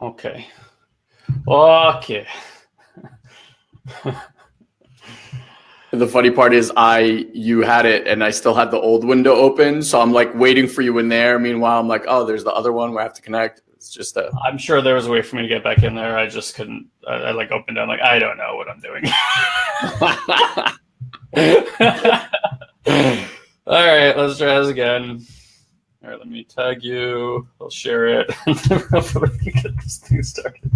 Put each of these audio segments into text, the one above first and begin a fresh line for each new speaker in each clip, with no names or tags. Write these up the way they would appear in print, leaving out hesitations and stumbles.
Okay. Okay.
The funny part is you had it and I still had the old window open. So I'm like waiting for you in there. Meanwhile, I'm like, oh, there's the other one where I have to connect. It's just
I'm sure there was a way for me to get back in there. I just couldn't. I like opened it. I'm like, I don't know what I'm doing. All right, let's try this again. All right, let me tag you. I'll share it. Hopefully we can get this thing started.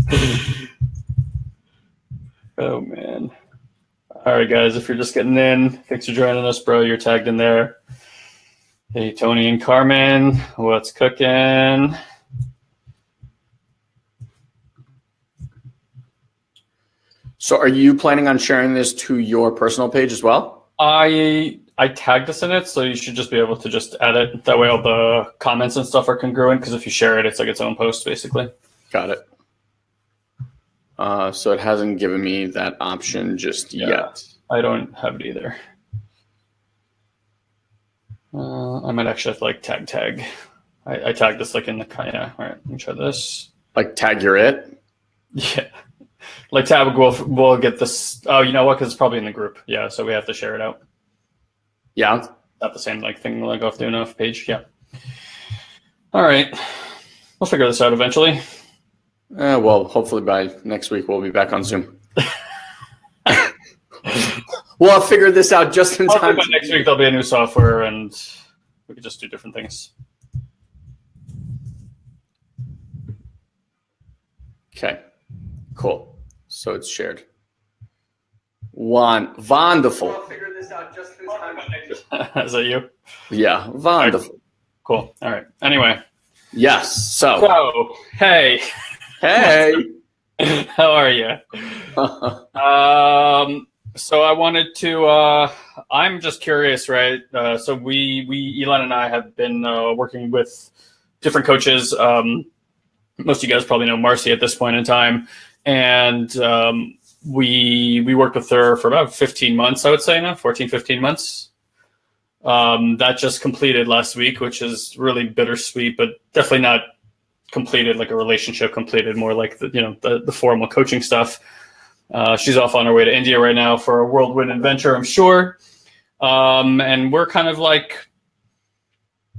Oh, man. All right, guys, if you're just getting in, thanks for joining us, bro. You're tagged in there. Hey, Tony and Carmen, what's cooking?
So are you planning on sharing this to your personal page as well?
I tagged us in it, so you should just be able to just add it. That way all the comments and stuff are congruent, because if you share it, it's like its own post, basically.
Got it. So it hasn't given me that option just yet.
I don't have it either. I might actually have to like tag. I tagged this like in the, yeah, all right, let me try this.
Like tag you're it?
Yeah. Like tab, we'll get this. Oh, you know what? Because it's probably in the group. Yeah, so we have to share it out.
Yeah.
Not the same like thing like off doing off page. Yeah. All right. We'll figure this out eventually.
Well, hopefully by next week we'll be back on Zoom. We'll have figured this out just in time.
By next week there'll be a new software and we can just do different things.
Okay. Cool. So it's shared. Wonderful.
We'll figure this out just in time. Is that you?
Yeah. Wonderful.
Right. Cool. All right. Anyway.
Yes. So
hey.
Hey.
How are you? So I wanted to, I'm just curious, right? So we, Elon and I have been working with different coaches. Most of you guys probably know Marcy at this point in time. And we worked with her for about 15 months, I would say now, 14, 15 months. That just completed last week, which is really bittersweet, but definitely not completed like a relationship, completed more like the formal coaching stuff. She's off on her way to India right now for a whirlwind adventure, I'm sure. And we're kind of like,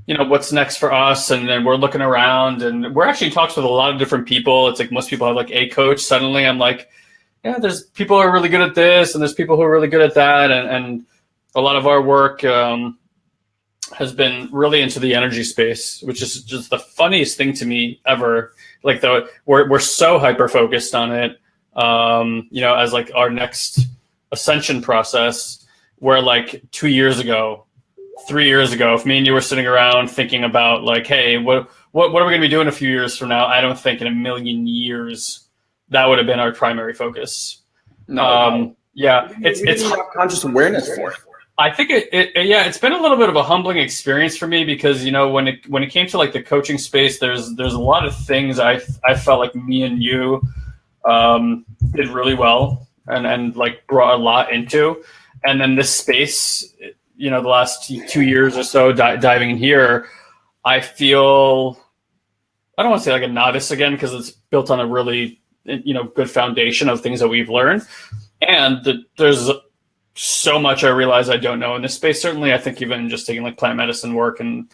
what's next for us? And then we're looking around and we're actually in talks with a lot of different people. It's like most people have like a coach. Suddenly I'm like, yeah, there's people who are really good at this and there's people who are really good at that. And a lot of our work has been really into the energy space, which is just the funniest thing to me ever. Like we're so hyper focused on it. As like our next ascension process, where like 2 years ago, 3 years ago, if me and you were sitting around thinking about like, hey, what are we going to be doing a few years from now? I don't think in a million years that would have been our primary focus.
No.
Yeah, it's
conscious awareness for it.
I think it's been a little bit of a humbling experience for me because when it came to like the coaching space, there's a lot of things I felt like me and you did really well and like brought a lot into, and then this space, the last 2 years or so diving in here, I feel, I don't want to say like a novice again because it's built on a really good foundation of things that we've learned, and there's so much I realize I don't know in this space. Certainly, I think even just taking like plant medicine work and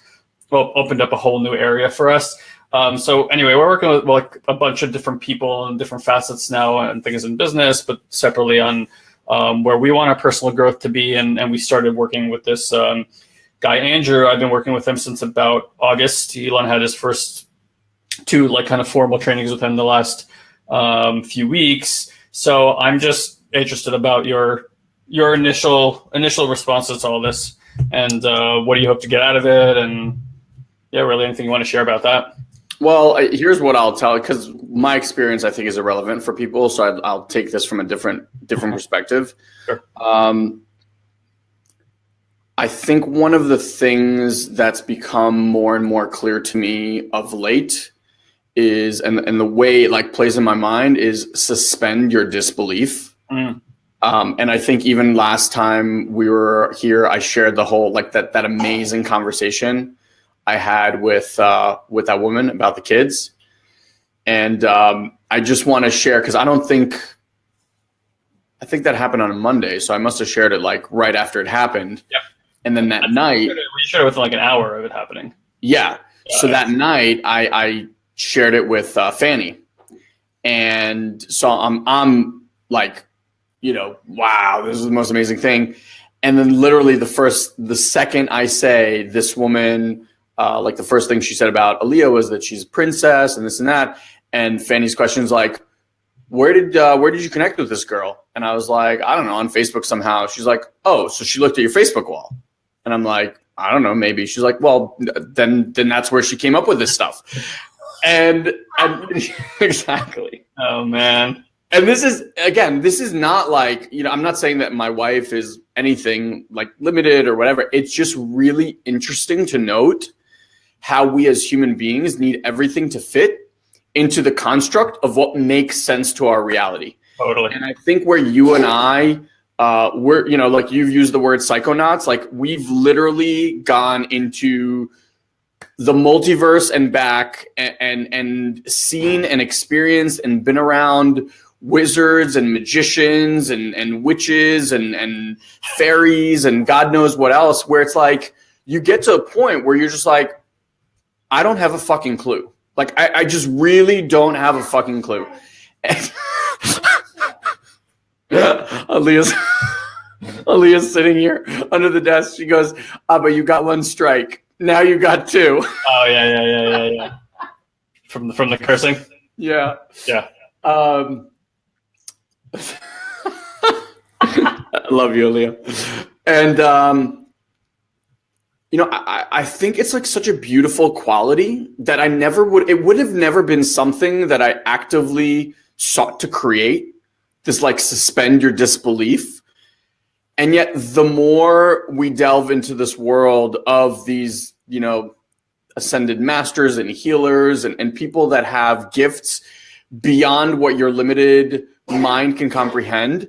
opened up a whole new area for us. So anyway, we're working with like a bunch of different people and different facets now and things in business, but separately on where we want our personal growth to be. And we started working with this guy, Andrew. I've been working with him since about August. Elon had his first 2 like kind of formal trainings with him the last few weeks. So I'm just interested about your initial responses to all this and what do you hope to get out of it? And yeah, really anything you want to share about that?
Well, here's what I'll tell, because my experience I think is irrelevant for people, so I'll take this from a different perspective.
Sure.
I think one of the things that's become more and more clear to me of late is, and the way it like plays in my mind, is suspend your disbelief.
Mm.
And I think even last time we were here, I shared the whole like that amazing conversation I had with that woman about the kids. And I just want to share, because I think that happened on a Monday, so I must have shared it like right after it happened.
Yep.
And then that night,
we shared it within like an hour of it happening.
Yeah. So that night, I shared it with Fanny, and so I'm like, wow, this is the most amazing thing. And then literally the second I say this woman, like the first thing she said about Aaliyah was that she's a princess and this and that. And Fanny's question is like, where did you connect with this girl? And I was like, I don't know, on Facebook somehow. She's like, oh, so she looked at your Facebook wall. And I'm like, I don't know, maybe. She's like, well, then that's where she came up with this stuff. And exactly.
Oh, man.
And this is not like, I'm not saying that my wife is anything like limited or whatever. It's just really interesting to note how we as human beings need everything to fit into the construct of what makes sense to our reality.
Totally.
And I think where you and I, we're, like you've used the word psychonauts, like we've literally gone into the multiverse and back and seen and experienced and been around wizards and magicians and witches and fairies and God knows what else, where it's like you get to a point where you're just like, I don't have a fucking clue. Like I just really don't have a fucking clue. Aaliyah's sitting here under the desk. She goes, but you got one strike. Now you got two.
Oh yeah. From the cursing.
Yeah.
Yeah.
I love you, Aaliyah. And I think it's like such a beautiful quality that it would have never been something that I actively sought to create, this like suspend your disbelief. And yet the more we delve into this world of these, ascended masters and healers and people that have gifts beyond what your limited mind can comprehend,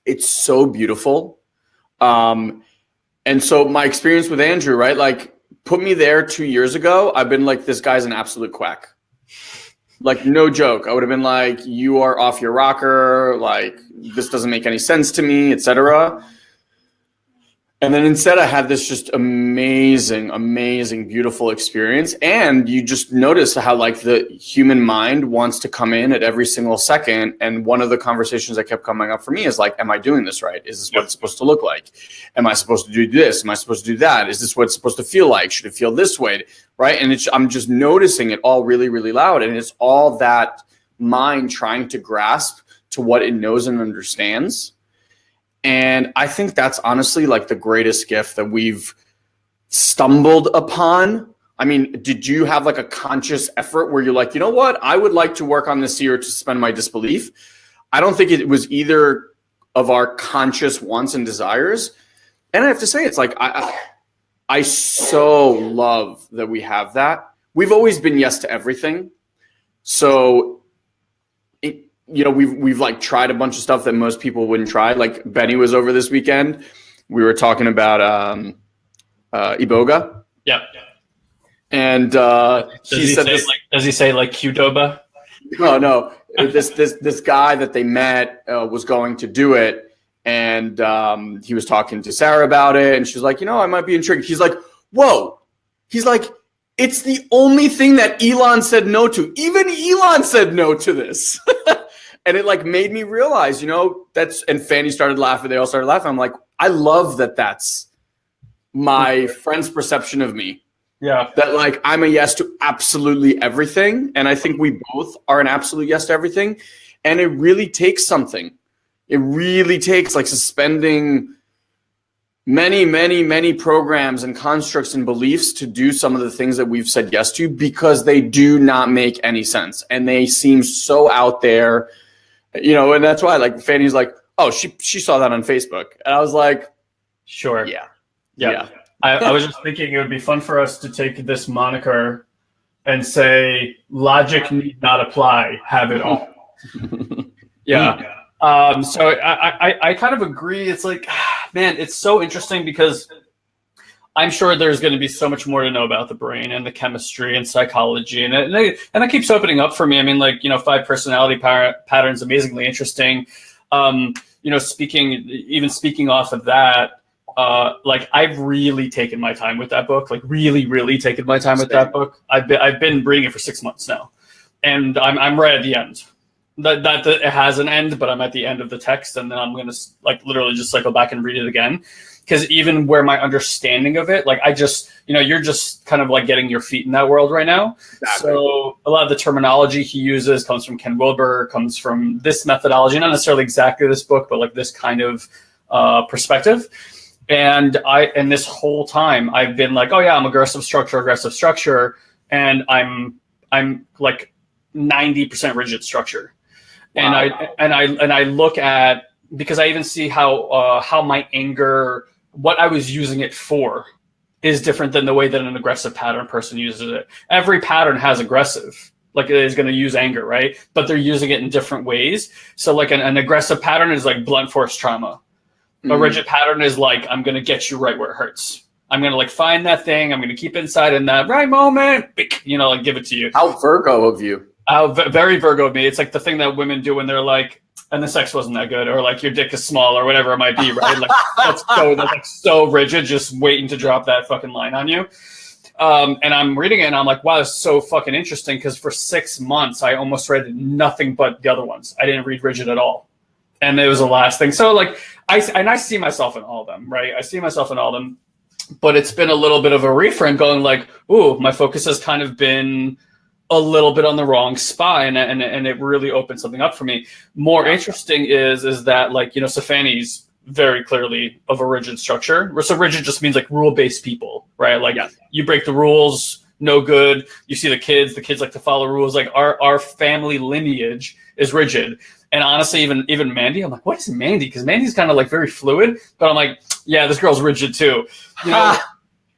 it's so beautiful. And so my experience with Andrew, right? Like put me there 2 years ago. I've been like, this guy's an absolute quack. Like, no joke. I would have been like, you are off your rocker. Like, this doesn't make any sense to me, etc. And then instead I had this just amazing, beautiful experience. And you just notice how like the human mind wants to come in at every single second. And one of the conversations that kept coming up for me is like, am I doing this right? Is this what it's supposed to look like? Am I supposed to do this? Am I supposed to do that? Is this what it's supposed to feel like? Should it feel this way? Right? And I'm just noticing it all really, really loud. And it's all that mind trying to grasp to what it knows and understands. And I think that's honestly like the greatest gift that we've stumbled upon. I mean, did you have like a conscious effort where you're like, you know what? I would like to work on this year to suspend my disbelief. I don't think it was either of our conscious wants and desires. And I have to say, it's like, I so love that we have that. We've always been yes to everything. So we've like tried a bunch of stuff that most people wouldn't try. Like Benny was over this weekend. We were talking about Iboga.
Yep.
And
does he say like Qdoba?
No. This guy that they met was going to do it, and he was talking to Sarah about it, and she's like, I might be intrigued. He's like, whoa. He's like, it's the only thing that Elon said no to. Even Elon said no to this. And it like made me realize, and Fanny started laughing. They all started laughing. I'm like, I love that that's my friend's perception of me.
Yeah.
That like, I'm a yes to absolutely everything. And I think we both are an absolute yes to everything. And it really takes something. It really takes like suspending many programs and constructs and beliefs to do some of the things that we've said yes to, because they do not make any sense. And they seem so out there. And that's why like Fanny's like, oh, she saw that on Facebook. And I was like,
sure.
Yeah.
I was just thinking it would be fun for us to take this moniker and say, logic need not apply, have it all. Yeah. So I kind of agree. It's like, man, it's so interesting because I'm sure there's going to be so much more to know about the brain and the chemistry and psychology, and that keeps opening up for me. I mean, like, five personality patterns, amazingly interesting. Speaking off of that, like, I've really taken my time with that book, like really, really taken my time with that book. I've been reading it for 6 months now, and I'm right at the end. That it has an end, but I'm at the end of the text, and then I'm going to like literally just cycle back and read it again. Because even where my understanding of it, like, I just, you're just kind of like getting your feet in that world right now. Exactly. So a lot of the terminology he uses comes from Ken Wilber, comes from this methodology, not necessarily exactly this book, but like this kind of perspective. And this whole time I've been like, oh yeah, I'm aggressive structure. And I'm like 90% rigid structure. Wow. And I look at, because I even see how my anger, what I was using it for, is different than the way that an aggressive pattern person uses it. Every pattern has aggressive, like, it is going to use anger, right? But they're using it in different ways. So like an aggressive pattern is like blunt force trauma. A rigid pattern is like, I'm going to get you right where it hurts. I'm going to like find that thing. I'm going to keep it inside in that right moment, like give it to you.
How Virgo of you.
Very Virgo of me. It's like the thing that women do when they're like, and the sex wasn't that good, or like your dick is small, or whatever it might be, right? Like that's like so rigid, just waiting to drop that fucking line on you. And I'm reading it, and I'm like, wow, that's so fucking interesting, because for 6 months I almost read nothing but the other ones. I didn't read rigid at all, and it was the last thing. So like I see myself in all of them, right? I see myself in all of them, but it's been a little bit of a reframe, going like, ooh, my focus has kind of been a little bit on the wrong spot, and it really opened something up for me. More interesting is that, like, Safani's very clearly of a rigid structure. So rigid just means like rule-based people, right? Like, you break the rules, no good. You see the kids like to follow rules. Like our family lineage is rigid. And honestly, even Mandy, I'm like, what is Mandy? Because Mandy's kind of like very fluid, but I'm like, yeah, this girl's rigid too.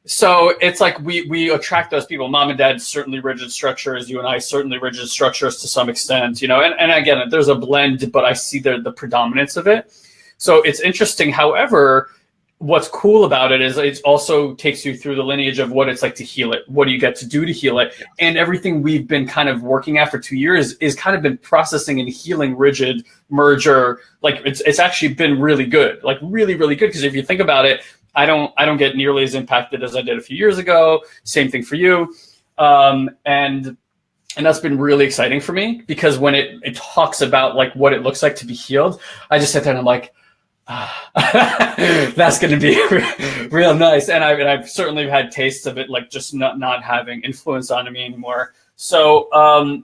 So it's like we attract those people. Mom and dad certainly rigid structures. You and I certainly rigid structures to some extent, And again, there's a blend, but I see the predominance of it. So it's interesting. However, what's cool about it is it also takes you through the lineage of what it's like to heal it. What do you get to do to heal it? And everything we've been kind of working at for 2 years is kind of been processing and healing rigid merger. Like it's actually been really good, like really, really good. Because if you think about it, I don't get nearly as impacted as I did a few years ago. Same thing for you. And that's been really exciting for me, because when it talks about like what it looks like to be healed, I just sit there and I'm like, that's going to be real nice. And I've certainly had tastes of it, like just not having influence on me anymore. So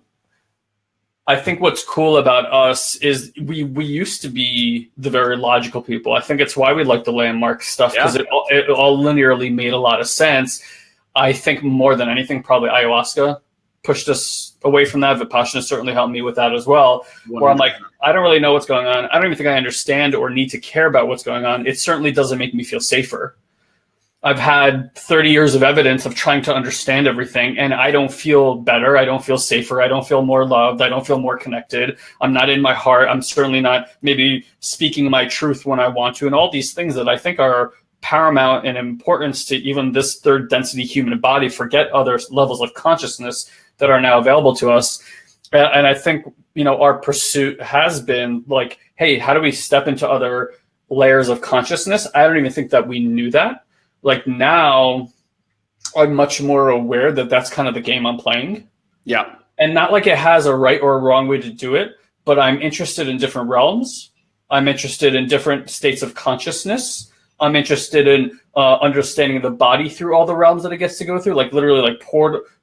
I think what's cool about us is we used to be the very logical people. I think it's why we like the landmark stuff, because it all linearly made a lot of sense. I think more than anything, probably ayahuasca pushed us away from that. Vipassana certainly helped me with that as well, 100%. Where I'm like, I don't really know what's going on. I don't even think I understand or need to care about what's going on. It certainly doesn't make me feel safer. I've had 30 years of evidence of trying to understand everything, and I don't feel better. I don't feel safer. I don't feel more loved. I don't feel more connected. I'm not in my heart. I'm certainly not maybe speaking my truth when I want to, and all these things that I think are paramount in importance to even this third density human body. Forget other levels of consciousness that are now available to us. And I think, our pursuit has been like, hey, how do we step into other layers of consciousness? I don't even think that we knew that. Like, now I'm much more aware that that's kind of the game I'm playing.
Yeah.
And not like it has a right or a wrong way to do it, but I'm interested in different realms. I'm interested in different states of consciousness. I'm interested in understanding the body through all the realms that it gets to go through, like literally like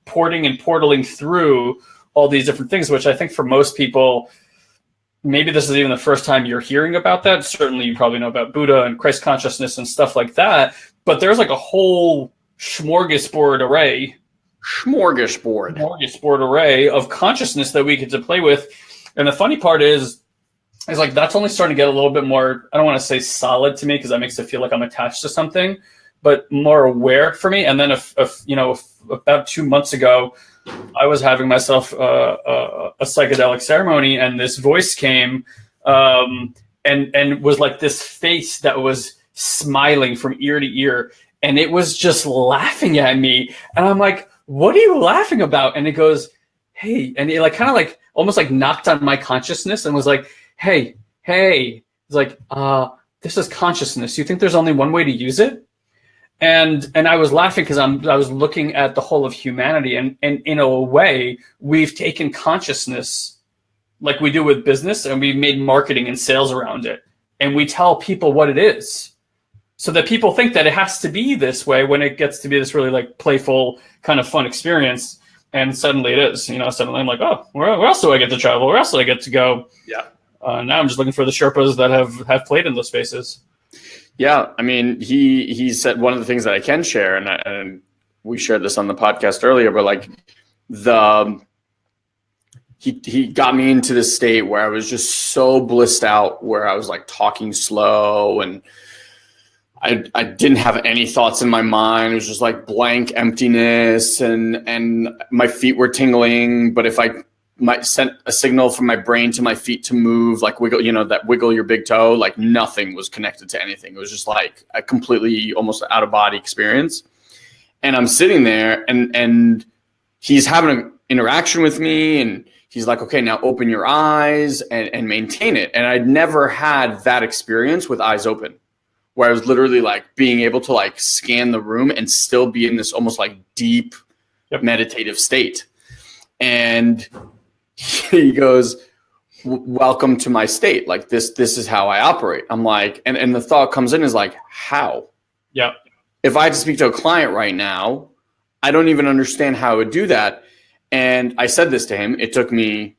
porting and portaling through all these different things, which I think for most people, maybe this is even the first time you're hearing about that. Certainly you probably know about Buddha and Christ consciousness and stuff like that. But there's like a whole smorgasbord array of consciousness that we get to play with. And the funny part is like that's only starting to get a little bit more, I don't want to say solid to me because that makes it feel like I'm attached to something, but more aware for me. And then about 2 months ago, I was having myself a psychedelic ceremony, and this voice came and was like this face that was smiling from ear to ear. and it was just laughing at me. And I'm like, what are you laughing about? And it goes, hey, and it like kind of like almost like knocked on my consciousness and was like, hey, it's like, this is consciousness. You think there's only one way to use it? And I was laughing because I was looking at the whole of humanity, and in a way, we've taken consciousness like we do with business, and we've made marketing and sales around it, and we tell people what it is, so that people think that it has to be this way when it gets to be this really like playful kind of fun experience, and suddenly it is. Suddenly I'm like, oh, where else do I get to travel? Where else do I get to go?
Yeah.
Now I'm just looking for the Sherpas that have played in those spaces.
Yeah, I mean, he said one of the things that I can share, and we shared this on the podcast earlier, but like he got me into this state where I was just so blissed out, where I was like talking slow, and I didn't have any thoughts in my mind. It was just like blank emptiness, and my feet were tingling. But if I might send a signal from my brain to my feet to move, like wiggle, that wiggle your big toe, like nothing was connected to anything. It was just like a completely almost out of body experience. And I'm sitting there, and he's having an interaction with me, and he's like, okay, now open your eyes and maintain it. And I'd never had that experience with eyes open, where I was literally like being able to like scan the room and still be in this almost like deep meditative state. And he goes, welcome to my state. Like this is how I operate. I'm like, and the thought comes in is like, how?
Yeah.
If I had to speak to a client right now, I don't even understand how I would do that. And I said this to him. It took me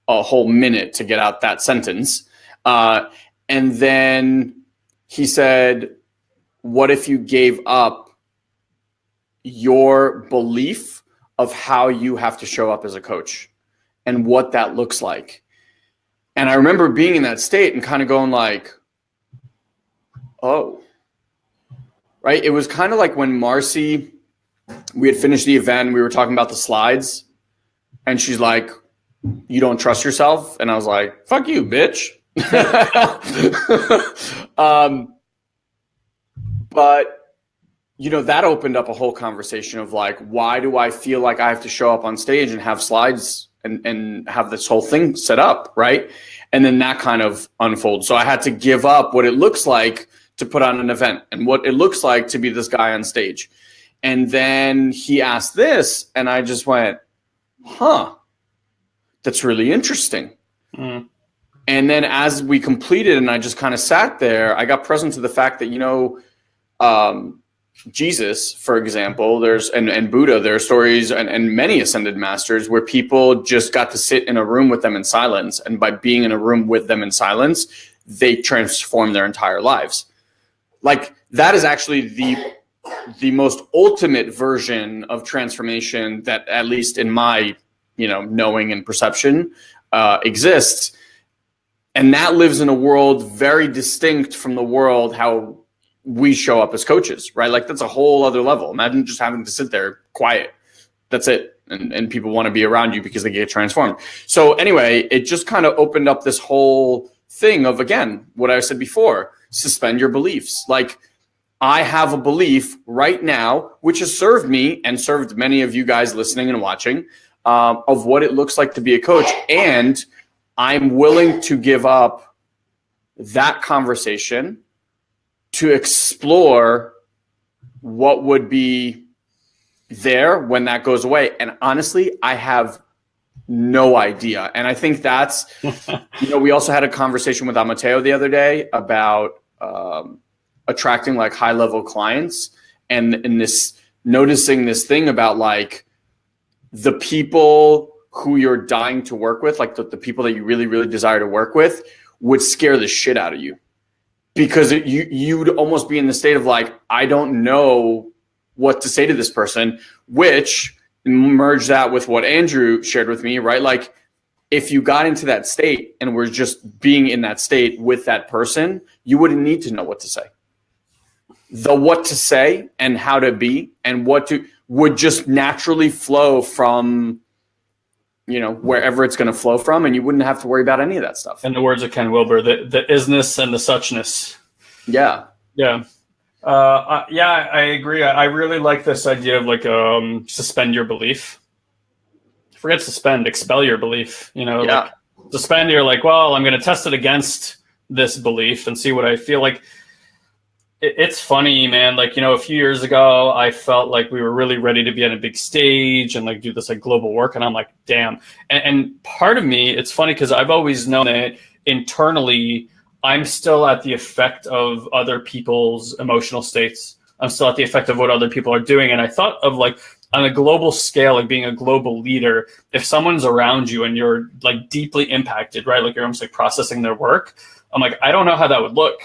a whole minute to get out that sentence. And then he said, what if you gave up your belief of how you have to show up as a coach and what that looks like? And I remember being in that state and kind of going like, oh, right. It was kind of like when Marcy, we had finished the event, we were talking about the slides, and she's like, you don't trust yourself? And I was like, fuck you, bitch. But that opened up a whole conversation of like, why do I feel like I have to show up on stage and have slides and have this whole thing set up, right? And then that kind of unfolds. So I had to give up what it looks like to put on an event and what it looks like to be this guy on stage. And then he asked this, and I just went, huh, that's really interesting. Mm. And then as we completed and I just kind of sat there, I got present to the fact that, Jesus, for example, and Buddha, there are stories and many ascended masters where people just got to sit in a room with them in silence. And by being in a room with them in silence, they transform their entire lives. Like that is actually the most ultimate version of transformation that, at least in my, knowing and perception, exists. And that lives in a world very distinct from the world how we show up as coaches, right? Like that's a whole other level. Imagine just having to sit there quiet. That's it. And people want to be around you because they get transformed. So anyway, it just kind of opened up this whole thing of, again, what I said before, suspend your beliefs. Like I have a belief right now, which has served me and served many of you guys listening and watching, of what it looks like to be a coach. And I'm willing to give up that conversation to explore what would be there when that goes away. And honestly, I have no idea. And I think that's, we also had a conversation with Amateo the other day about attracting like high level clients and noticing this thing about like the people who you're dying to work with, like the people that you really, really desire to work with, would scare the shit out of you. Because you'd almost be in the state of like, I don't know what to say to this person, which merged that with what Andrew shared with me, right? Like if you got into that state and were just being in that state with that person, you wouldn't need to know what to say. The what to say and how to be and what to would just naturally flow from, wherever it's going to flow from, and you wouldn't have to worry about any of that stuff.
In the words of Ken Wilber, the isness and the suchness.
Yeah.
Yeah. Yeah, I agree. I really like this idea of like suspend your belief. Forget suspend, expel your belief.
Yeah.
Like suspend. You're like, well, I'm going to test it against this belief and see what I feel like. It's funny, man. Like, a few years ago, I felt like we were really ready to be on a big stage and like do this like global work. And I'm like, damn. And part of me, it's funny because I've always known that internally, I'm still at the effect of other people's emotional states. I'm still at the effect of what other people are doing. And I thought of like on a global scale, like being a global leader, if someone's around you and you're like deeply impacted, right? Like you're almost like processing their work. I'm like, I don't know how that would look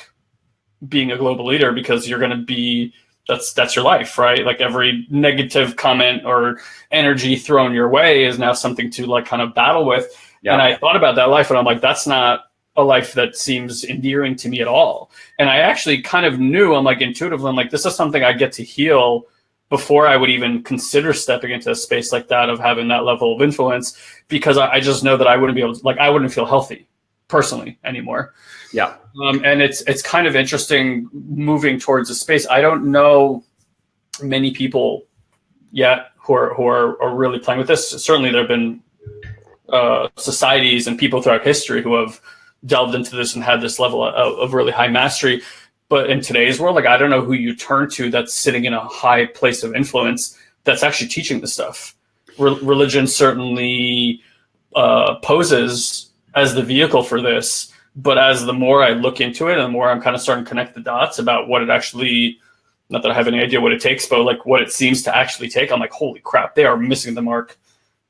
being a global leader, because you're going to be, that's your life, right? Like every negative comment or energy thrown your way is now something to like kind of battle with. Yeah. And I thought about that life and I'm like, that's not a life that seems endearing to me at all. And I actually kind of knew, I'm like intuitively, I'm like, this is something I get to heal before I would even consider stepping into a space like that of having that level of influence, because I just know that I wouldn't be able to, like, I wouldn't feel healthy personally anymore.
Yeah.
And it's kind of interesting moving towards a space. I don't know many people yet who are really playing with this. Certainly there have been societies and people throughout history who have delved into this and had this level of really high mastery. But in today's world, like, I don't know who you turn to that's sitting in a high place of influence that's actually teaching this stuff. Religion certainly poses as the vehicle for this. But as the more I look into it and the more I'm kind of starting to connect the dots about what it actually, not that I have any idea what it takes, but like what it seems to actually take, I'm like, holy crap, they are missing the mark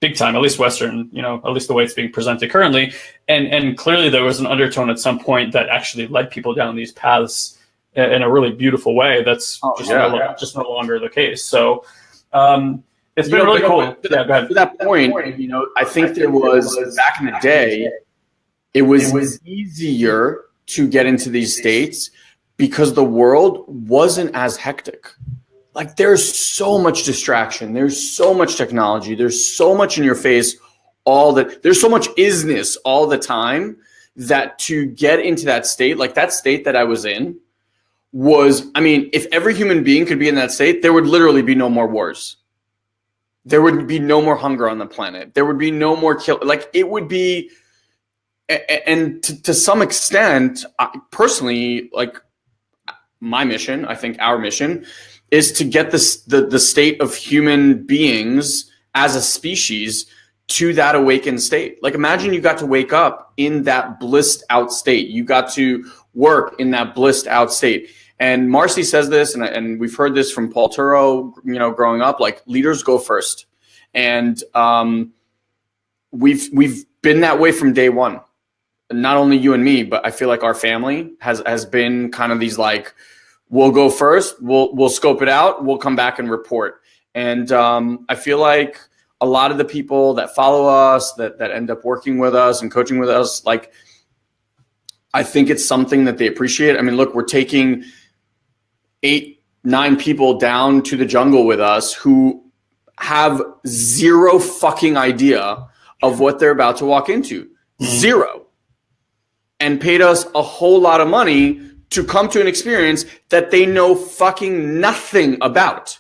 big time, at least Western, at least the way it's being presented currently. And clearly there was an undertone at some point that actually led people down these paths in a really beautiful way. That's just no longer the case. So it's been really cool.
To that point, I think there was, back in the day, it was easier to get into these states because the world wasn't as hectic. Like, there's so much distraction. There's so much technology. There's so much in your face there's so much isness all the time, that to get into that state, like that state that I was in was, I mean, if every human being could be in that state, there would literally be no more wars. There would be no more hunger on the planet. There would be no more kill. Like, it would be, and to some extent, personally, like, my mission, I think our mission, is to get the state of human beings as a species to that awakened state. Like, imagine you got to wake up in that blissed out state. You got to work in that blissed out state. And Marcy says this, and we've heard this from Paul Turo, growing up, like, leaders go first. And we've been that way from day one. Not only you and me, but I feel like our family has been kind of these, like, we'll go first, we'll scope it out, we'll come back and report. And I feel like a lot of the people that follow us, that end up working with us and coaching with us, like, I think it's something that they appreciate. I mean, look, we're taking 8-9 people down to the jungle with us who have zero fucking idea of what they're about to walk into. Zero. And paid us a whole lot of money to come to an experience that they know fucking nothing about,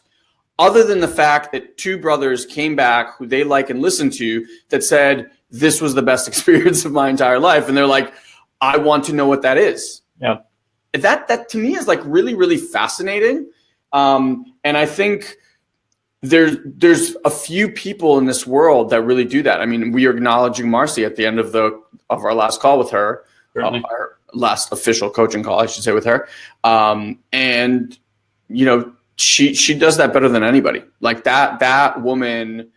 other than the fact that 2 brothers came back who they like and listen to that said, this was the best experience of my entire life. And they're like, I want to know what that is.
Yeah.
That to me is like really, really fascinating. And I think there's a few people in this world that really do that. I mean, we are acknowledging Marcy at the end of our last call with her. Our last official coaching call, I should say, with her. And, she does that better than anybody. Like, that woman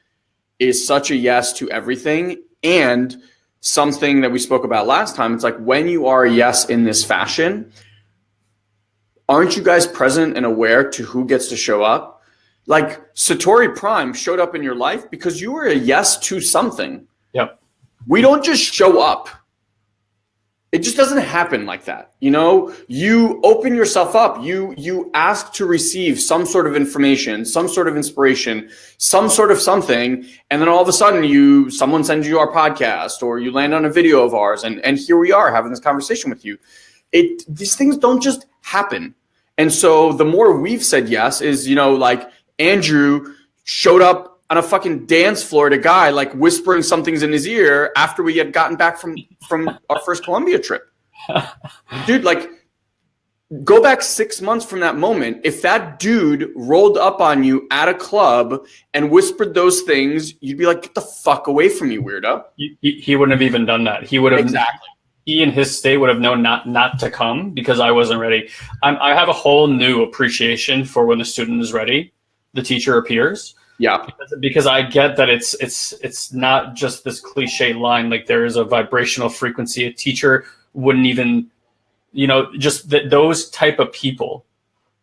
is such a yes to everything. And something that we spoke about last time, it's like, when you are a yes in this fashion, aren't you guys present and aware to who gets to show up? Like, Satori Prime showed up in your life because you were a yes to something.
Yep.
We don't just show up. It just doesn't happen like that. You open yourself up. You ask to receive some sort of information, some sort of inspiration, some sort of something. And then all of a sudden someone sends you our podcast, or you land on a video of ours. And here we are having this conversation with you. These things don't just happen. And so the more we've said yes is, like Andrew showed up on a fucking dance floor to Guy, like whispering some things in his ear after we had gotten back from our first Colombia trip. Dude, like, go back 6 months from that moment. If that dude rolled up on you at a club and whispered those things, you'd be like, get the fuck away from me, weirdo.
He wouldn't have even done that. He would have
Exactly.
He in his state would have known not to come because I wasn't ready. I have a whole new appreciation for when the student is ready, the teacher appears.
Yeah.
Because I get that it's not just this cliche line, like there is a vibrational frequency. A teacher wouldn't even, just those type of people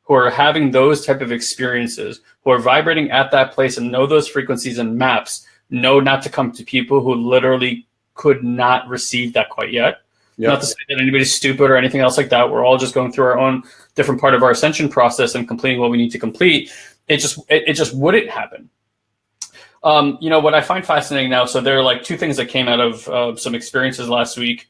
who are having those type of experiences, who are vibrating at that place and know those frequencies and maps, know not to come to people who literally could not receive that quite yet. Yep. Not to say that anybody's stupid or anything else like that. We're all just going through our own different part of our ascension process and completing what we need to complete. It just wouldn't happen. What I find fascinating now, so there are like two things that came out of some experiences last week.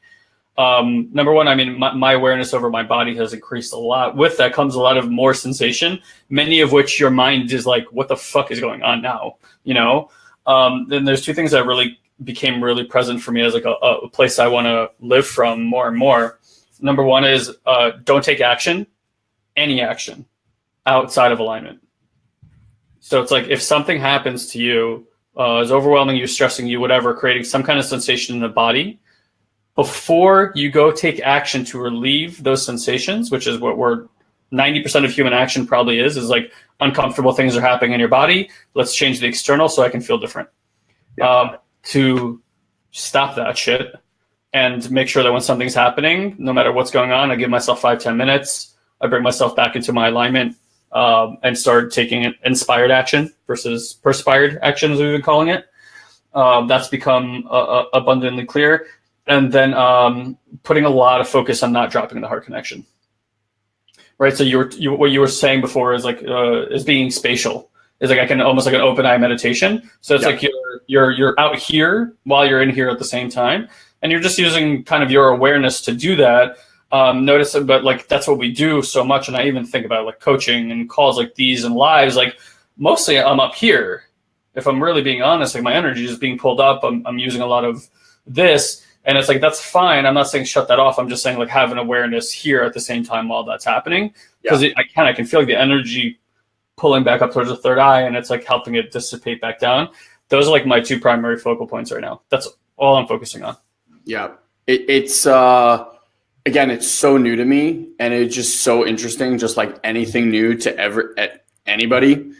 Number one, I mean, my awareness over my body has increased a lot. With that comes a lot of more sensation, many of which your mind is like, what the fuck is going on now? Then there's two things that really became really present for me as like a place I want to live from more and more. Number one is don't take any action outside of alignment. So it's like if something happens to you, is overwhelming you, stressing you, whatever, creating some kind of sensation in the body, before you go take action to relieve those sensations, which is what 90% of human action probably is like uncomfortable things are happening in your body. Let's change the external so I can feel different. Yeah. To stop that shit and make sure that when something's happening, no matter what's going on, I give myself 5-10 minutes. I bring myself back into my alignment and start taking inspired action versus perspired action, as we've been calling it. That's become abundantly clear. And then putting a lot of focus on not dropping the heart connection. Right. So what you were saying before is like is being spatial. Is like I can almost like an open eye meditation. So it's like you're out here while you're in here at the same time, and you're just using kind of your awareness to do that. Notice it, but like that's what we do so much. And I even think about like coaching and calls like these and lives. Like mostly I'm up here. If I'm really being honest, like my energy is being pulled up. I'm using a lot of this, and it's like that's fine. I'm not saying shut that off. I'm just saying like have an awareness here at the same time while that's happening, because I can feel like the energy pulling back up towards the third eye, and it's like helping it dissipate back down. Those are like my two primary focal points right now. That's all I'm focusing on. Yeah.
It's again, it's so new to me, and it's just so interesting, just like anything new to anybody,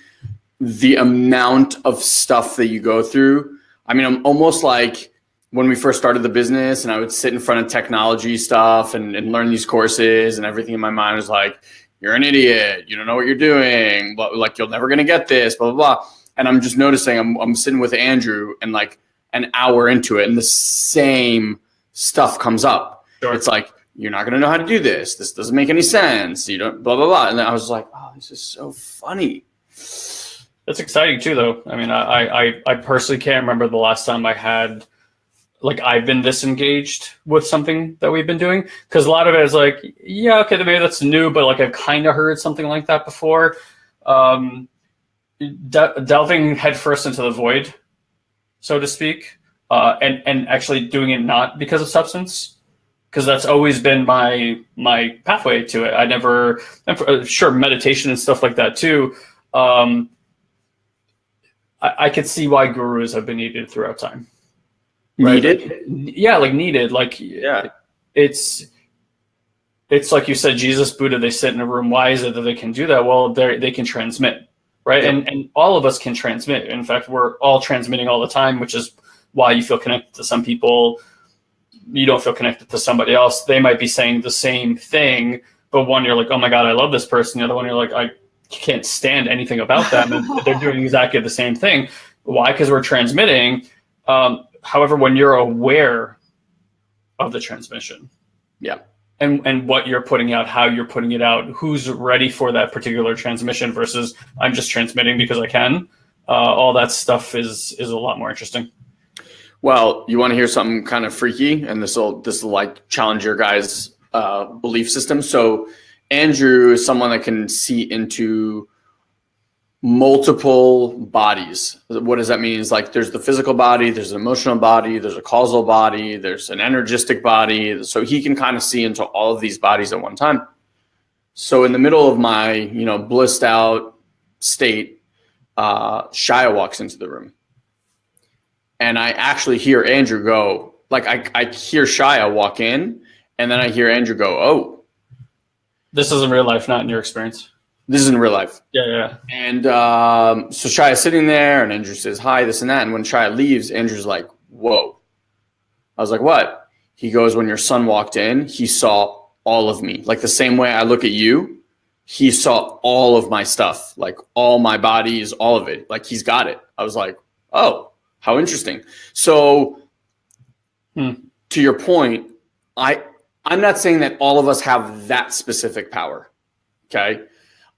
the amount of stuff that you go through. I mean, I'm almost like when we first started the business and I would sit in front of technology stuff and learn these courses, and everything in my mind was like, you're an idiot. You don't know what you're doing. But like, you're never going to get this, blah, blah, blah. And I'm just noticing I'm sitting with Andrew and like an hour into it and the same stuff comes up. Sure. It's like, you're not going to know how to do this. This doesn't make any sense. You don't, blah, blah, blah. And then I was like, oh, this is so funny.
That's exciting too, though. I mean, I personally can't remember the last time I had, like, I've been disengaged with something that we've been doing. Because a lot of it is like, yeah, okay, maybe that's new, but like I've kind of heard something like that before. Delving headfirst into the void, so to speak, and actually doing it not because of substance. Because that's always been my pathway to it. I never, sure, meditation and stuff like that too. I could see why gurus have been needed throughout time. Right?
Needed?
Like, yeah, like needed. Like, yeah, it's like you said, Jesus, Buddha, they sit in a room. Why is it that they can do that? Well, they can transmit, right? Yeah. And all of us can transmit. In fact, we're all transmitting all the time, which is why you feel connected to some people. You don't feel connected to somebody else. They might be saying the same thing, but one, you're like, oh my God, I love this person. The other one, you're like, I can't stand anything about them. And they're doing exactly the same thing. Why? Because we're transmitting. However, when you're aware of the transmission,
yeah,
and what you're putting out, how you're putting it out, who's ready for that particular transmission versus I'm just transmitting because I can, all that stuff is a lot more interesting.
Well, you want to hear something kind of freaky, and this will like challenge your guys' belief system. So Andrew is someone that can see into multiple bodies. What does that mean? It's like there's the physical body, there's an emotional body, there's a causal body, there's an energistic body. So he can kind of see into all of these bodies at one time. So in the middle of my, blissed out state, Shia walks into the room. And I actually hear Andrew go, like I hear Shia walk in, and then I hear Andrew go, oh.
This is in real life, not in your experience.
This is in real life.
Yeah.
And so Shia's sitting there, and Andrew says, hi, this and that. And when Shia leaves, Andrew's like, whoa. I was like, what? He goes, when your son walked in, he saw all of me. Like the same way I look at you, he saw all of my stuff, like all my bodies, all of it. Like he's got it. I was like, oh, how interesting. So to your point, I'm not saying that all of us have that specific power, okay?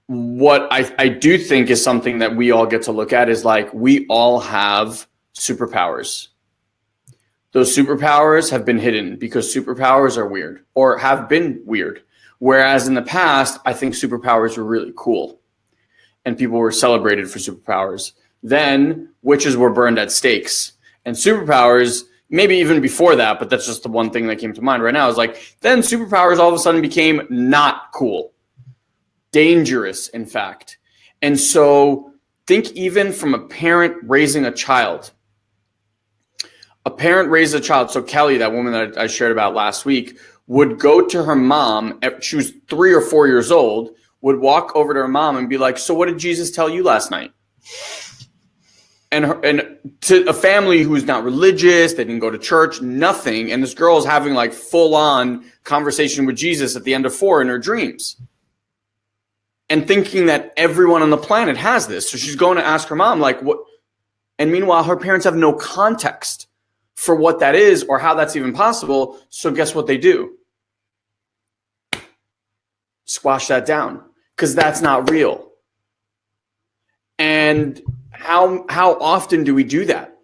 What I do think is something that we all get to look at is like we all have superpowers. Those superpowers have been hidden because superpowers are weird or have been weird. Whereas in the past, I think superpowers were really cool and people were celebrated for superpowers. Then witches were burned at stakes, and superpowers, maybe even before that, but that's just the one thing that came to mind right now, is like then superpowers all of a sudden became not cool. Dangerous, in fact. And so think even from a parent raising a child. A parent raised a child. So Kelly, that woman that I shared about last week, would go to her mom. She was 3 or 4 years old, would walk over to her mom and be like, so what did Jesus tell you last night? And to a family who's not religious, they didn't go to church, nothing. And this girl is having like full on conversation with Jesus at the end of 4 in her dreams. And thinking that everyone on the planet has this. So she's going to ask her mom, like, what? And meanwhile, her parents have no context for what that is or how that's even possible. So guess what they do? Squash that down because that's not real. And how often do we do that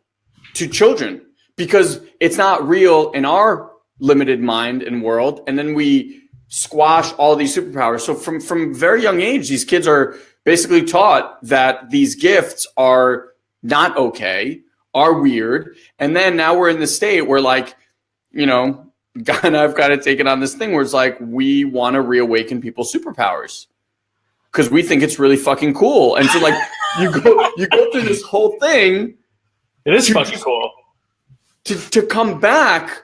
to children? Because it's not real in our limited mind and world. And then we squash all these superpowers. So from very young age, these kids are basically taught that these gifts are not okay, are weird. And then now we're in the state where like, God and I've got to take it on this thing where it's like, we want to reawaken people's superpowers because we think it's really fucking cool. And so like you go through this whole thing.
It is fucking cool.
To come back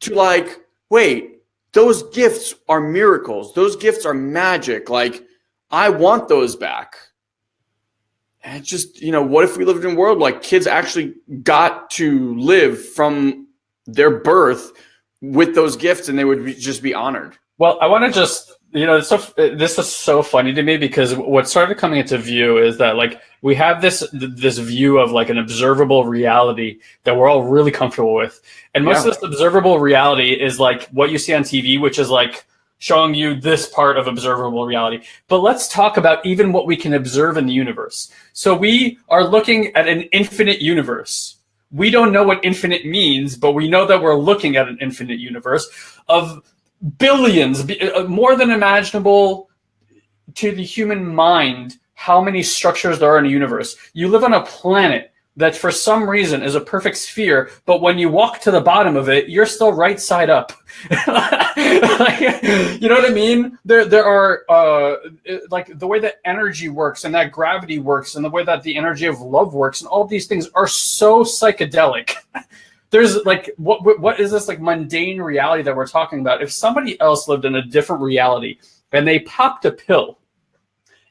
to like, wait, those gifts are miracles. Those gifts are magic. Like, I want those back. And it's just, what if we lived in a world like kids actually got to live from their birth with those gifts and they would just be honored?
Well, I want to just, this is so funny to me because what started coming into view is that like we have this view of like an observable reality that we're all really comfortable with. And most of this observable reality is like what you see on TV, which is like showing you this part of observable reality. But let's talk about even what we can observe in the universe. So we are looking at an infinite universe. We don't know what infinite means, but we know that we're looking at an infinite universe of billions, more than imaginable to the human mind, how many structures there are in a universe. You live on a planet that for some reason is a perfect sphere, but when you walk to the bottom of it, you're still right side up. Like, you know what I mean? There are like the way that energy works and that gravity works and the way that the energy of love works and all of these things are so psychedelic. There's like, what is this like mundane reality that we're talking about? If somebody else lived in a different reality and they popped a pill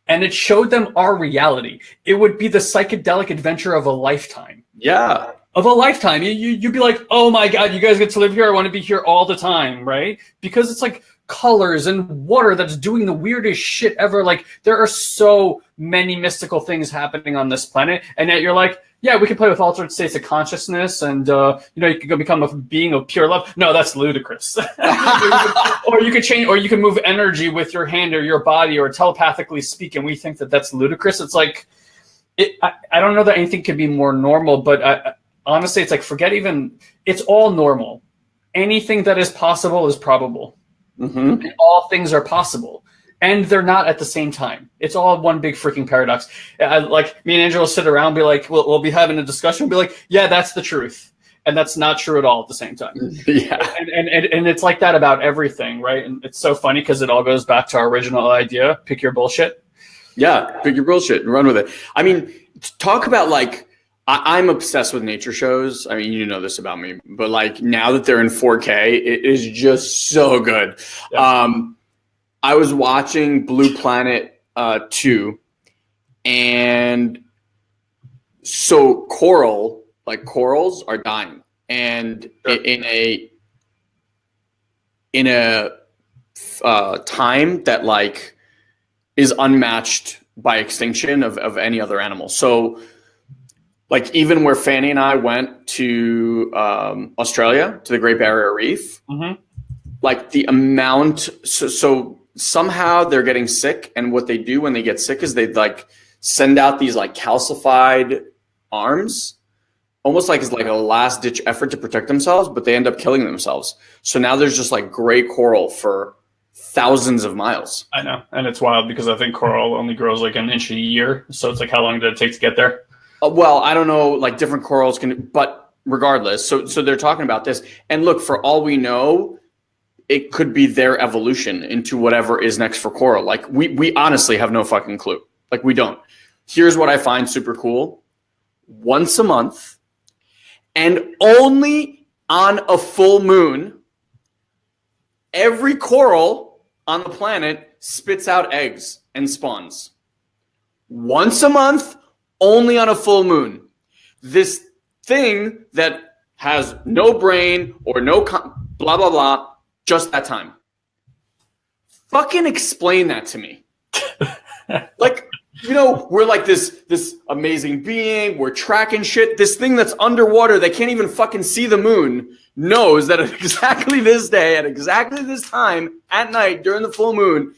and it showed them our reality, it would be the psychedelic adventure of a lifetime.
Yeah.
Of a lifetime. You'd be like, oh my God, you guys get to live here. I want to be here all the time, right? Because it's like colors and water that's doing the weirdest shit ever. Like there are so many mystical things happening on this planet. And yet you're like, yeah, we can play with altered states of consciousness and, you can go become a being of pure love. No, that's ludicrous. Or you could change, or you can move energy with your hand or your body or telepathically speak. And we think that that's ludicrous. It's like, I don't know that anything could be more normal, but honestly, it's like, forget even, it's all normal. Anything that is possible is probable. Mm-hmm. And all things are possible. and they're not at the same time. It's all one big freaking paradox. Like me and Angela sit around and be like, we'll be having a discussion. We'll be like, yeah, that's the truth. And that's not true at all at the same time.
Yeah.
And it's like that about everything, right? And it's so funny because it all goes back to our original idea, pick your bullshit.
Yeah, pick your bullshit and run with it. I mean, talk about like, I'm obsessed with nature shows. I mean, you know this about me, but like now that they're in 4K, it is just so good. Yeah. I was watching Blue Planet 2, and so corals are dying, and in a time that like is unmatched by extinction of any other animal. So like even where Fanny and I went to Australia, to the Great Barrier Reef, like the amount, so somehow they're getting sick, and what they do when they get sick is they like send out these like calcified arms, almost like it's like a last ditch effort to protect themselves, but they end up killing themselves. So now there's just like gray coral for thousands of miles.
I know, and it's wild because I think coral only grows like an inch a year, so it's like how long did it take to get there?
Well, I don't know, like different corals can, but regardless, so they're talking about this, and look, for all we know, it could be their evolution into whatever is next for coral. Like we honestly have no fucking clue. Like we don't. Here's what I find super cool. Once a month, and only on a full moon, every coral on the planet spits out eggs and spawns. Once a month, only on a full moon. This thing that has no brain or no blah, blah, blah, just that time. Fucking explain that to me. Like, you know, we're like this amazing being. We're tracking shit. This thing that's underwater, they can't even fucking see the moon, knows that at exactly this day, at exactly this time, at night, during the full moon,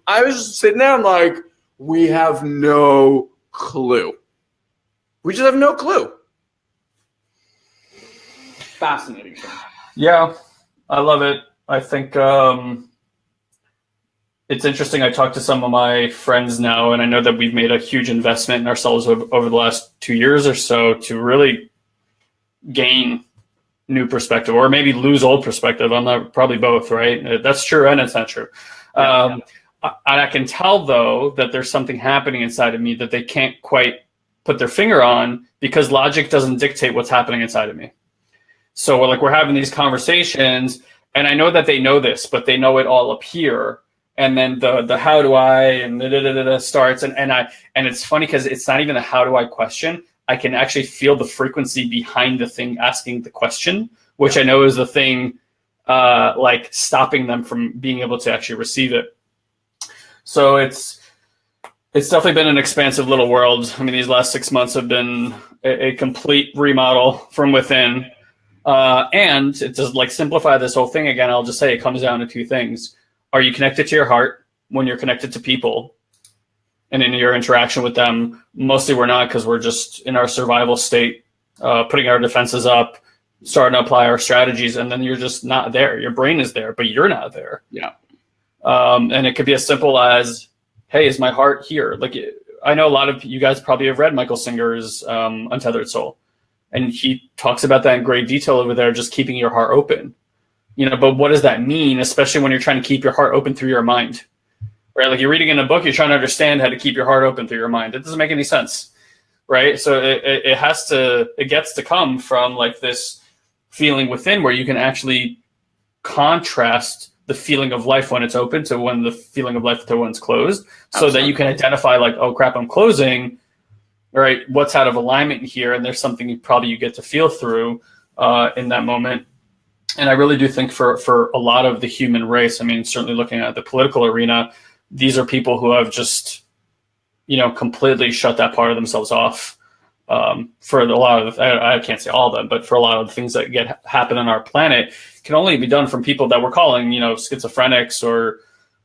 I was just sitting there, I'm like, we have no clue. We just have no clue. Fascinating.
Yeah, I love it. I think it's interesting. I talked to some of my friends now, and I know that we've made a huge investment in ourselves over the last 2 years or so to really gain new perspective, or maybe lose old perspective. I'm not, probably both, right? That's true and it's not true. Yeah. I can tell, though, that there's something happening inside of me that they can't quite put their finger on because logic doesn't dictate what's happening inside of me. So like we're having these conversations, and I know that they know this, but they know it all up here. And then the how do I and starts, and it's funny because it's not even a how do I question. I can actually feel the frequency behind the thing asking the question, which I know is the thing like stopping them from being able to actually receive it. So it's definitely been an expansive little world. I mean, these last 6 months have been a complete remodel from within. And to like simplify this whole thing again, I'll just say it comes down to two things. Are you connected to your heart when you're connected to people and in your interaction with them? Mostly we're not, because we're just in our survival state, putting our defenses up, starting to apply our strategies, and then you're just not there. Your brain is there, but you're not there.
Yeah.
And it could be as simple as, hey, is my heart here? Like, I know a lot of you guys probably have read Michael Singer's Untethered Soul, and he talks about that in great detail over there, just keeping your heart open. You know, but what does that mean, especially when you're trying to keep your heart open through your mind? Right? Like you're reading in a book, you're trying to understand how to keep your heart open through your mind. It doesn't make any sense, right? So it gets to come from like this feeling within where you can actually contrast the feeling of life when it's open to when the feeling of life to when it's closed, so that you can identify like, oh crap, I'm closing, right? What's out of alignment here? And there's something you get to feel through in that moment. And I really do think for a lot of the human race, I mean, certainly looking at the political arena, these are people who have just, you know, completely shut that part of themselves off for a lot of, I can't say all of them, but for a lot of the things that happen on our planet can only be done from people that we're calling, you know, schizophrenics or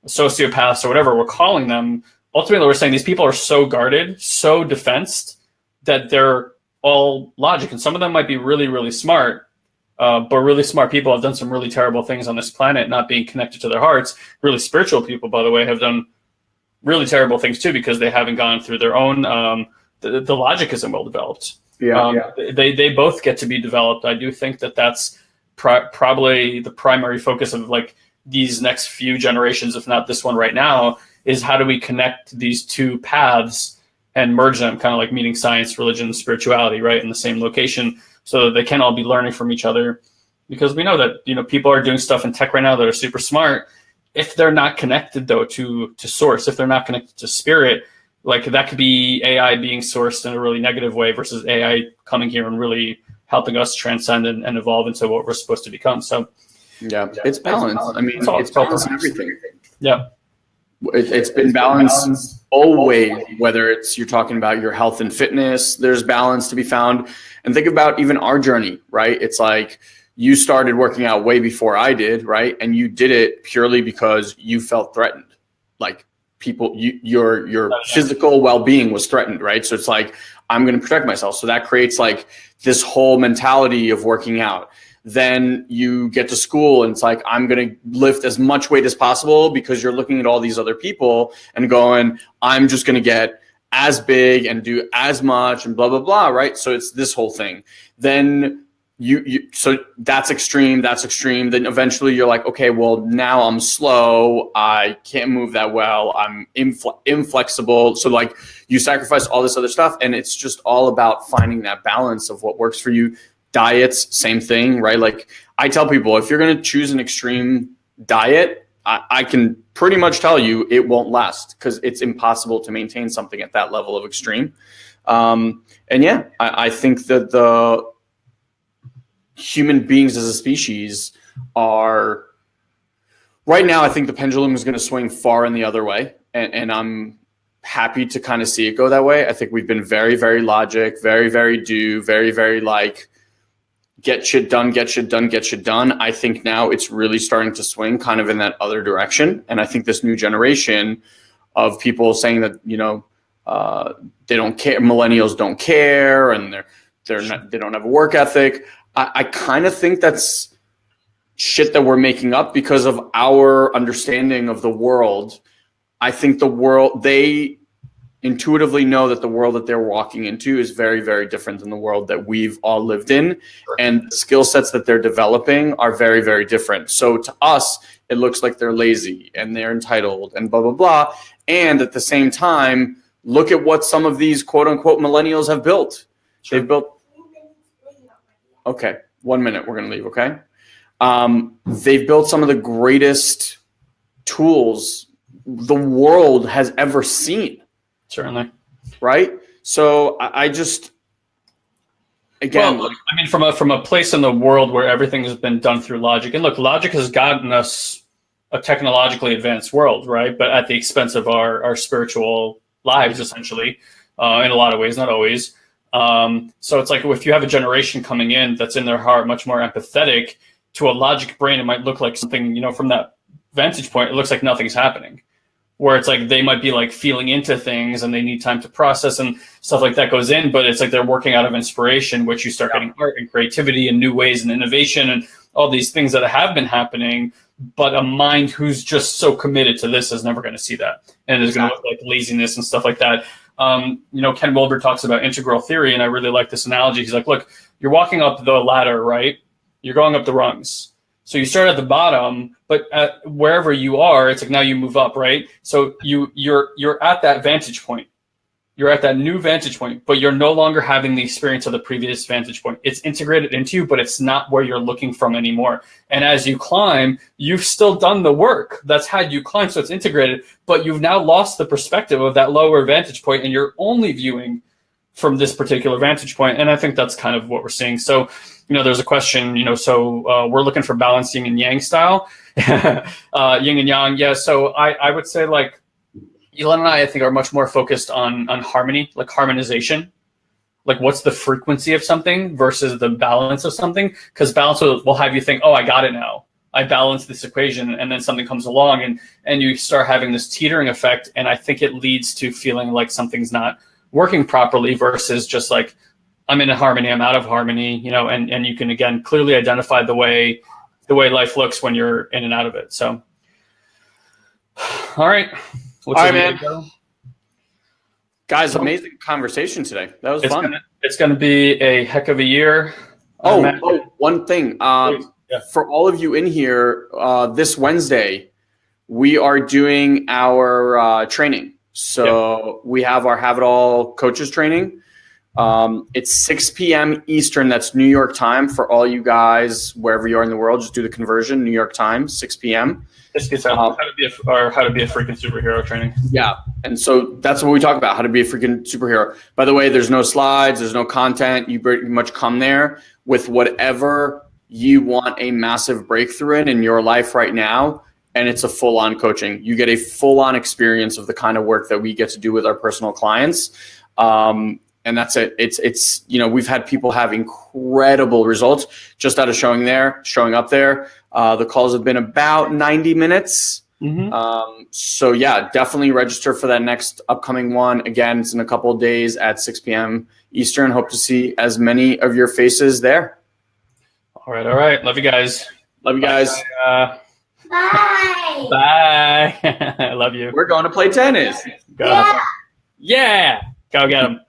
sociopaths or whatever we're calling them. Ultimately, we're saying these people are so guarded, so defensed, that they're all logic. And some of them might be really, really smart. But really smart people have done some really terrible things on this planet, not being connected to their hearts. Really spiritual people, by the way, have done really terrible things too, because they haven't gone through their own, the logic isn't well developed. They both get to be developed. I do think that that's probably the primary focus of like these next few generations, if not this one right now, is how do we connect these two paths and merge them, kind of like meeting science, religion, and spirituality, right, in the same location, so that they can all be learning from each other. Because we know that, you know, people are doing stuff in tech right now that are super smart. If they're not connected though to source, if they're not connected to spirit, like that could be AI being sourced in a really negative way versus AI coming here and really helping us transcend and evolve into what we're supposed to become. So
it's balance. I mean, it's balance in everything.
Yeah.
It's been balanced always, whether it's you're talking about your health and fitness, there's balance to be found. And think about even our journey, right? It's like you started working out way before I did, right? And you did it purely because you felt threatened. Like your physical well-being was threatened, right? So it's like, I'm going to protect myself. So that creates like this whole mentality of working out. Then you get to school and it's like, I'm going to lift as much weight as possible because you're looking at all these other people and going, I'm just going to get as big and do as much and blah, blah, blah, right? So it's this whole thing. Then so that's extreme. Then eventually you're like, okay, well, now I'm slow. I can't move that well. I'm inflexible. So like you sacrifice all this other stuff, and it's just all about finding that balance of what works for you. Diets, same thing, right? Like I tell people, if you're going to choose an extreme diet, I can pretty much tell you it won't last because it's impossible to maintain something at that level of extreme. And yeah, I think that the human beings as a species are right now, I think the pendulum is going to swing far in the other way. And I'm happy to kind of see it go that way. I think we've been very, very logic, very, very very, very like get shit done. I think now it's really starting to swing kind of in that other direction. And I think this new generation of people saying that, you know, they don't care, millennials don't care, and they don't have a work ethic. I kind of think that's shit that we're making up because of our understanding of the world. I think they intuitively know that the world that they're walking into is very, very different than the world that we've all lived in. And the skill sets that they're developing are very, very different. So to us, it looks like they're lazy and they're entitled and blah, blah, blah. And at the same time, look at what some of these quote unquote millennials have built. Sure. They've built. Okay, 1 minute, we're going to leave, okay? They've built some of the greatest tools the world has ever seen.
Certainly.
Right? So I just, again.
Well, I mean, from a place in the world where everything has been done through logic. And look, logic has gotten us a technologically advanced world, right? But at the expense of our spiritual lives, essentially, in a lot of ways, not always. So it's like if you have a generation coming in that's in their heart much more empathetic to a logic brain, it might look like something, you know, from that vantage point, it looks like nothing's happening. Where it's like they might be like feeling into things and they need time to process and stuff like that goes in, but it's like they're working out of inspiration, which you start getting art and creativity and new ways and innovation and all these things that have been happening. But a mind who's just so committed to this is never going to see that. And is going to look like laziness and stuff like that. You know, Ken Wilber talks about integral theory, and I really like this analogy. He's like, look, you're walking up the ladder, right? You're going up the rungs. So you start at the bottom, but wherever you are, it's like now you move up, right? So you're at that vantage point. You're at that new vantage point, but you're no longer having the experience of the previous vantage point. It's integrated into you, but it's not where you're looking from anymore. And as you climb, you've still done the work that's had you climb, so it's integrated, but you've now lost the perspective of that lower vantage point, and you're only viewing from this particular vantage point. And I think that's kind of what we're seeing. So, you know, there's a question, you know, so we're looking for balance yin and yang style, yin and yang. Yeah. So I would say like Elon and I think are much more focused on harmony, like harmonization, like what's the frequency of something versus the balance of something. Because balance will have you think, oh, I got it now. I balance this equation, and then something comes along and you start having this teetering effect. And I think it leads to feeling like something's not working properly versus just like, I'm in a harmony, I'm out of harmony, you know, and you can, again, clearly identify the way life looks when you're in and out of it. So, all right. What's
All right,
the
man.
video?
Guys, amazing conversation today. That was fun.
It's gonna be a heck of a year.
One thing.
Yeah.
For all of you in here, this Wednesday, we are doing our training. So we have our Have It All coaches training. It's 6 p.m. Eastern. That's New York time for all you guys, wherever you are in the world. Just do the conversion. New York time, 6 p.m.
It's how to be a freaking superhero training.
Yeah. And so that's what we talk about, how to be a freaking superhero. By the way, there's no slides, there's no content. You pretty much come there with whatever you want a massive breakthrough in your life right now. And it's a full-on coaching. You get a full-on experience of the kind of work that we get to do with our personal clients. And that's it. It's we've had people have incredible results just out of showing up there. The calls have been about 90 minutes.
Mm-hmm.
So yeah, definitely register for that next upcoming one. Again, it's in a couple of days at 6 p.m. Eastern. Hope to see as many of your faces there.
All right. Love you guys.
Love you guys.
Bye.
Bye. I love you.
We're going to play tennis.
Yeah. Go get them.